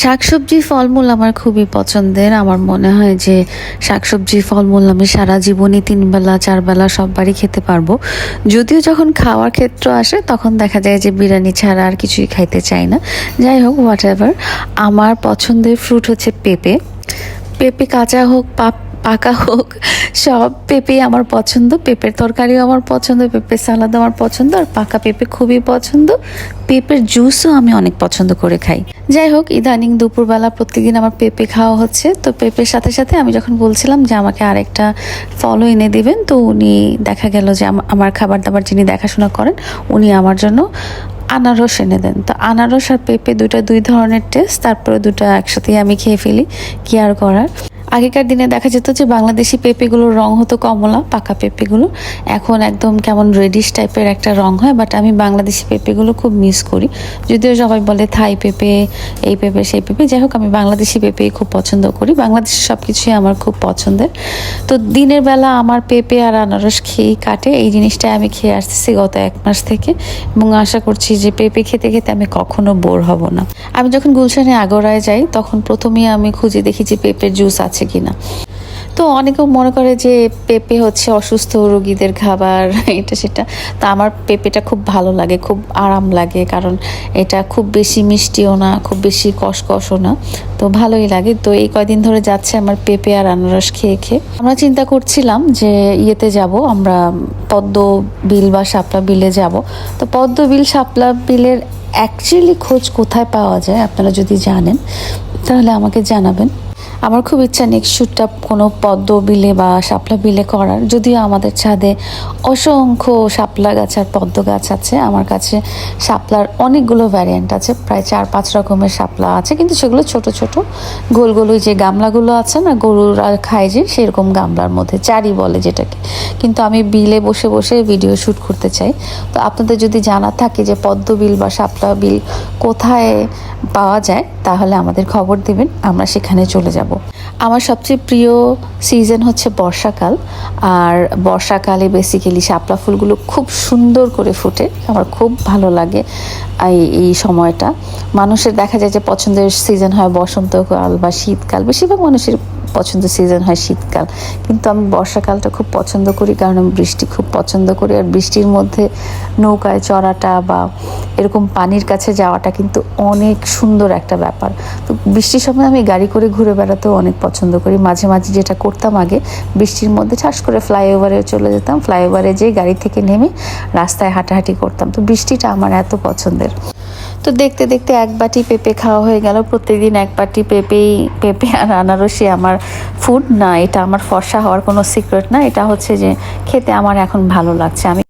শাকসবজি ফলমূল আমার খুবই পছন্দের। আমার মনে হয় যে শাকসবজি ফলমূল আমি সারা জীবনই ৩ বেলা ৪ বেলা সববারই খেতে পারবো। যদিও যখন খাওয়ার ক্ষেত্র আসে তখন দেখা যায় যে বিরিয়ানি ছাড়া আর কিছুই খাইতে চাই না। যাই হোক হোয়াটএভার, আমার পছন্দের ফ্রুট হচ্ছে পেঁপে। পেঁপে কাঁচা হোক পাকা হোক, সব পেঁপেই আমার পছন্দ। পেঁপের তরকারিও আমার পছন্দ, পেঁপের সালাদ আমার পছন্দ, আর পাকা পেঁপে খুবই পছন্দ। পেঁপের জুসও আমি অনেক পছন্দ করে খাই। যাই হোক, ইদানিং দুপুরবেলা প্রত্যেকদিন আমার পেঁপে খাওয়া হচ্ছে। তো পেঁপের সাথে সাথে আমি যখন বলছিলাম যে আমাকে আরেকটা ফলও এনে দিবেন, তো উনি দেখা গেল যে আমার খাবার দাবার যিনি দেখাশোনা করেন উনি আমার জন্য আনারস এনে দেন। তো আনারস আর পেঁপে দুই ধরনের টেস্ট, তারপরে দুটো একসাথেই আমি খেয়ে ফেলি, কি আর করার। আগেকার দিনে দেখা যেত যে বাংলাদেশি পেঁপেগুলোর রং হতো কমলা, পাকা পেঁপেগুলো। এখন একদম কেমন রেডিশ টাইপের একটা রং হয়, বাট আমি বাংলাদেশি পেঁপেগুলো খুব মিস করি। যদিও সবাই বলে থাই পেঁপে, এই পেঁপে সেই পেঁপে, যাই হোক আমি বাংলাদেশি পেঁপেই খুব পছন্দ করি। বাংলাদেশের সব কিছুই আমার খুব পছন্দের। তো দিনের বেলা আমার পেঁপে আর আনারস খেয়েই কাটে। এই জিনিসটাই আমি খেয়ে আসতেছি গত 1 মাস থেকে, এবং আশা করছি যে পেঁপে খেতে খেতে আমি কখনো বোর হব না। আমি যখন গুলশানে আগরায় যাই তখন প্রথমেই আমি খুঁজে দেখি যে পেঁপের জুস আছে কিনা। তো অনেকেও মনে করে যে পেঁপে হচ্ছে অসুস্থ রোগীদের খাবার, এটা সেটা। তো আমার পেঁপেটা খুব ভালো লাগে, খুব আরাম লাগে, কারণ এটা খুব বেশি মিষ্টিও না, খুব বেশি কষকষও না, তো ভালোই লাগে। তো এই কয়দিন ধরে যাচ্ছে আমার পেঁপে আর আনারস খেয়ে খেয়ে। আমরা চিন্তা করছিলাম যে ইয়েতে যাব, আমরা পদ্ম বিল বা শাপলা বিলে যাব। তো পদ্ম বিল শাপলা বিলের অ্যাকচুয়ালি খোঁজ কোথায় পাওয়া যায় আপনারা যদি জানেন তাহলে আমাকে জানাবেন। আমার খুব ইচ্ছা নেক্সট শ্যুটটা কোনো পদ্ম বিলে বা শাপলা বিলে করার। যদিও আমাদের ছাদে অসংখ্য শাপলা গাছ আর পদ্ম গাছ আছে। আমার কাছে শাপলার অনেকগুলো ভ্যারিয়েন্ট আছে, প্রায় 4-5 রকমের শাপলা আছে, কিন্তু সেগুলো ছোট ছোট গোল গোল, ওই যে গামলাগুলো আছে না গরুরা খায় যে, সেরকম গামলার মধ্যে চারি বলে যেটাকে। কিন্তু আমি বিলে বসে বসে ভিডিও শ্যুট করতে চাই। তো আপনাদের যদি জানা থাকে যে পদ্ম বিল বা শাপলা বিল কোথায় পাওয়া যায় তাহলে আমাদের খবর দিবেন, আমরা সেখানে চলে যাব। আমার সবচেয়ে প্রিয় সিজন হচ্ছে বর্ষাকাল, আর বর্ষাকালে বেসিক্যালি শাপলা ফুলগুলো খুব সুন্দর করে ফুটে, আমার খুব ভালো লাগে এই সময়টা। মানুষের দেখা যায় যে পছন্দের সিজন হয় বসন্তকাল বা শীতকাল, বেশিরভাগ মানুষের পছন্দের সিজন হয় শীতকাল, কিন্তু আমি বর্ষাকালটা খুব পছন্দ করি, কারণ আমি বৃষ্টি খুব পছন্দ করি। আর বৃষ্টির মধ্যে নৌকায় চড়াটা বা এরকম পানির কাছে যাওয়াটা কিন্তু অনেক সুন্দর একটা ব্যাপার। তো বৃষ্টির সময় আমি গাড়ি করে ঘুরে বেড়াতেও অনেক পছন্দ করি। মাঝে মাঝে যেটা করতাম আগে, বৃষ্টির মধ্যে ঠাস করে ফ্লাইওভারে চলে যেতাম, ফ্লাইওভারে যেয়ে গাড়ি থেকে নেমে রাস্তায় হাঁটাহাঁটি করতাম। তো বৃষ্টিটা আমার এত পছন্দের। তো দেখতে দেখতে 1 বাটি পেঁপে খাওয়া হয়ে গেল। প্রত্যেকদিন 1 বাটি পেঁপে আর আনারসই আমার ফুড না, এটা আমার ফর্সা হওয়ার কোনো সিক্রেট না, এটা হচ্ছে যে খেতে আমার এখন ভালো লাগছে। আমি